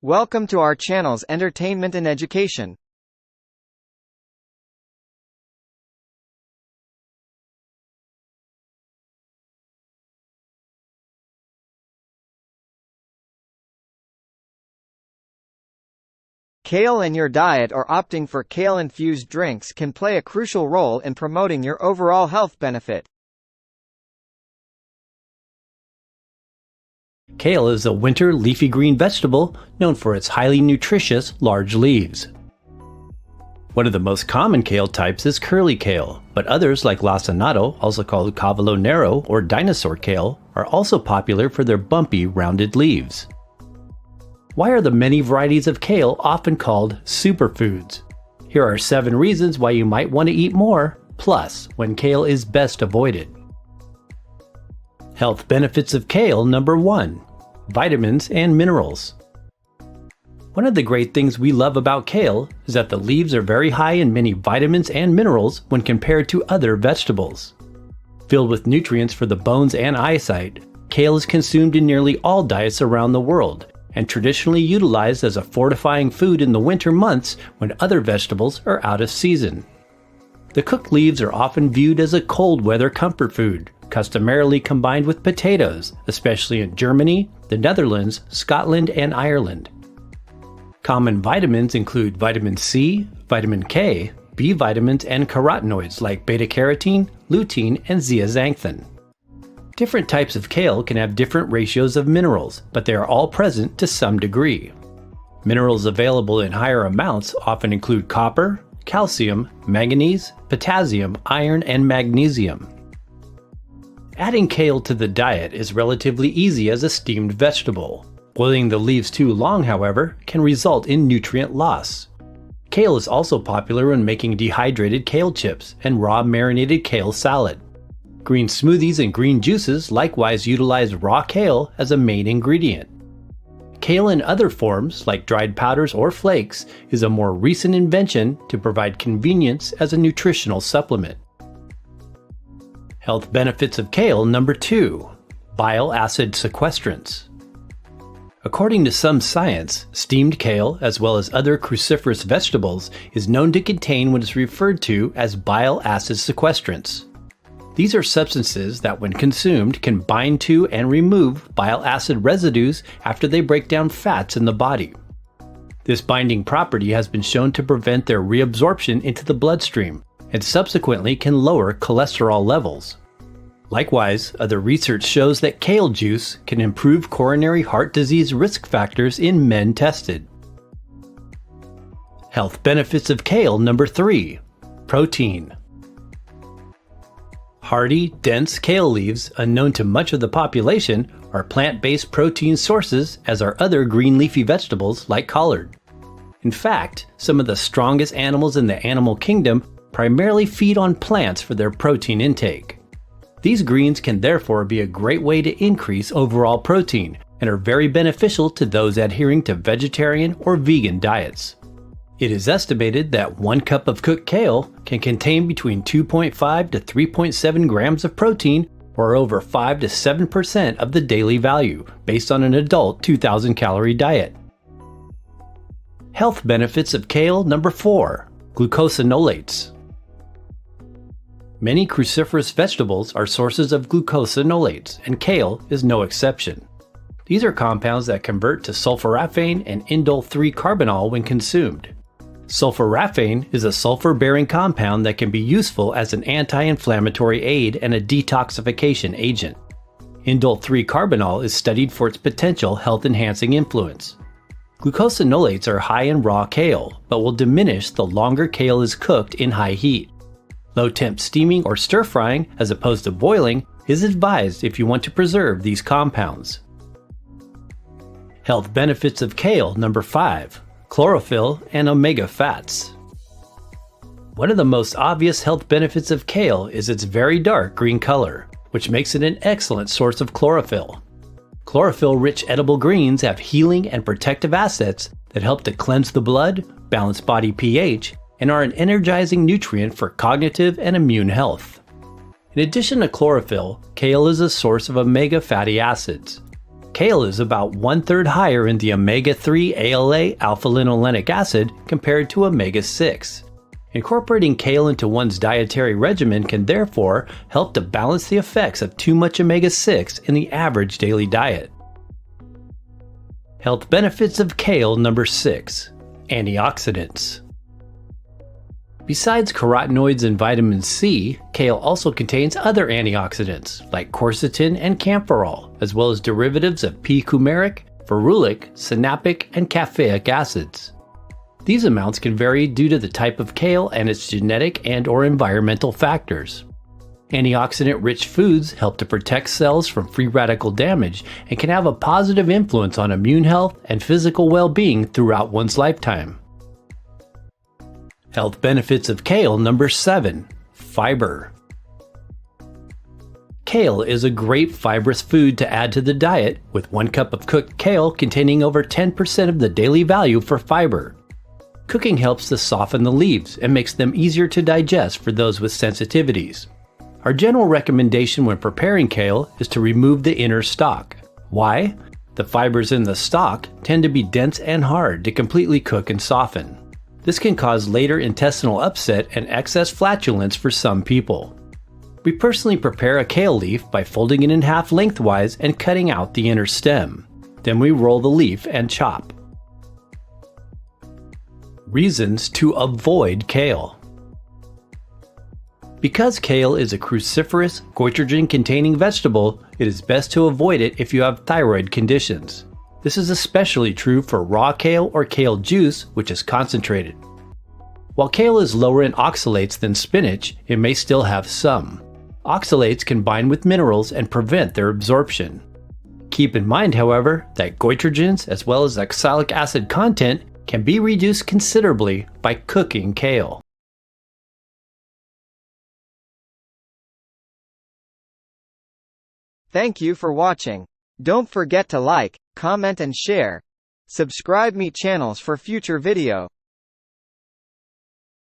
Welcome to our channel's Entertainment and Education. Kale in your diet or opting for kale-infused drinks can play a crucial role in promoting your overall health benefit. Kale is a winter leafy green vegetable known for its highly nutritious, large leaves. One of the most common kale types is curly kale, but others like lacinato, also called cavallo nero or dinosaur kale, are also popular for their bumpy, rounded leaves. Why are the many varieties of kale often called superfoods? Here are 7 reasons why you might want to eat more, plus when kale is best avoided. Health benefits of kale. Number 1. Vitamins and minerals. One of the great things we love about kale is that the leaves are very high in many vitamins and minerals when compared to other vegetables. Filled with nutrients for the bones and eyesight, kale is consumed in nearly all diets around the world and traditionally utilized as a fortifying food in the winter months when other vegetables are out of season. The cooked leaves are often viewed as a cold weather comfort food, customarily combined with potatoes, especially in Germany, the Netherlands, Scotland, and Ireland. Common vitamins include vitamin C, vitamin K, B vitamins, and carotenoids like beta-carotene, lutein, and zeaxanthin. Different types of kale can have different ratios of minerals, but they are all present to some degree. Minerals available in higher amounts often include copper, calcium, manganese, potassium, iron, and magnesium. Adding kale to the diet is relatively easy as a steamed vegetable. Boiling the leaves too long, however, can result in nutrient loss. Kale is also popular when making dehydrated kale chips and raw marinated kale salad. Green smoothies and green juices likewise utilize raw kale as a main ingredient. Kale in other forms, like dried powders or flakes, is a more recent invention to provide convenience as a nutritional supplement. Health benefits of kale. Number 2. Bile acid sequestrants. According to some science, steamed kale, as well as other cruciferous vegetables, is known to contain what is referred to as bile acid sequestrants. These are substances that, when consumed, can bind to and remove bile acid residues after they break down fats in the body. This binding property has been shown to prevent their reabsorption into the bloodstream, and subsequently can lower cholesterol levels. Likewise, other research shows that kale juice can improve coronary heart disease risk factors in men tested. Health benefits of kale. Number 3. Protein. Hardy, dense kale leaves, unknown to much of the population, are plant-based protein sources, as are other green leafy vegetables like collard. In fact, some of the strongest animals in the animal kingdom primarily feed on plants for their protein intake. These greens can therefore be a great way to increase overall protein and are very beneficial to those adhering to vegetarian or vegan diets. It is estimated that 1 cup of cooked kale can contain between 2.5 to 3.7 grams of protein, or over 5 to 7% of the daily value, based on an adult 2,000 calorie diet. Health benefits of kale. Number 4. Glucosinolates. Many cruciferous vegetables are sources of glucosinolates, and kale is no exception. These are compounds that convert to sulforaphane and indole-3 carbinol when consumed. Sulforaphane is a sulfur-bearing compound that can be useful as an anti-inflammatory aid and a detoxification agent. Indole-3 carbinol is studied for its potential health-enhancing influence. Glucosinolates are high in raw kale, but will diminish the longer kale is cooked in high heat. Low-temp steaming or stir-frying, as opposed to boiling, is advised if you want to preserve these compounds. Health benefits of kale. Number 5. Chlorophyll and omega fats. One of the most obvious health benefits of kale is its very dark green color, which makes it an excellent source of chlorophyll. Chlorophyll-rich edible greens have healing and protective assets that help to cleanse the blood, balance body pH, and are an energizing nutrient for cognitive and immune health. In addition to chlorophyll, kale is a source of omega fatty acids. Kale is about 1/3 higher in the omega-3 ALA alpha-linolenic acid compared to omega-6. Incorporating kale into one's dietary regimen can therefore help to balance the effects of too much omega-6 in the average daily diet. Health benefits of kale number 6. Antioxidants. Besides carotenoids and vitamin C, kale also contains other antioxidants like quercetin and camphorol, as well as derivatives of p-coumaric, ferulic, sinapic, and caffeic acids. These amounts can vary due to the type of kale and its genetic and/or environmental factors. Antioxidant-rich foods help to protect cells from free radical damage and can have a positive influence on immune health and physical well-being throughout one's lifetime. Health benefits of kale number 7. Fiber. Kale is a great fibrous food to add to the diet, with 1 cup of cooked kale containing over 10% of the daily value for fiber. Cooking helps to soften the leaves and makes them easier to digest for those with sensitivities. Our general recommendation when preparing kale is to remove the inner stalk. Why? The fibers in the stalk tend to be dense and hard to completely cook and soften. This can cause later intestinal upset and excess flatulence for some people. We personally prepare a kale leaf by folding it in half lengthwise and cutting out the inner stem. Then we roll the leaf and chop. Reasons to avoid kale. Because kale is a cruciferous, goitrogen-containing vegetable, it is best to avoid it if you have thyroid conditions. This is especially true for raw kale or kale juice, which is concentrated. While kale is lower in oxalates than spinach, it may still have some. Oxalates can bind with minerals and prevent their absorption. Keep in mind, however, that goitrogens as well as oxalic acid content can be reduced considerably by cooking kale. Thank you for watching. Don't forget to like, comment and share. Subscribe me channels for future video.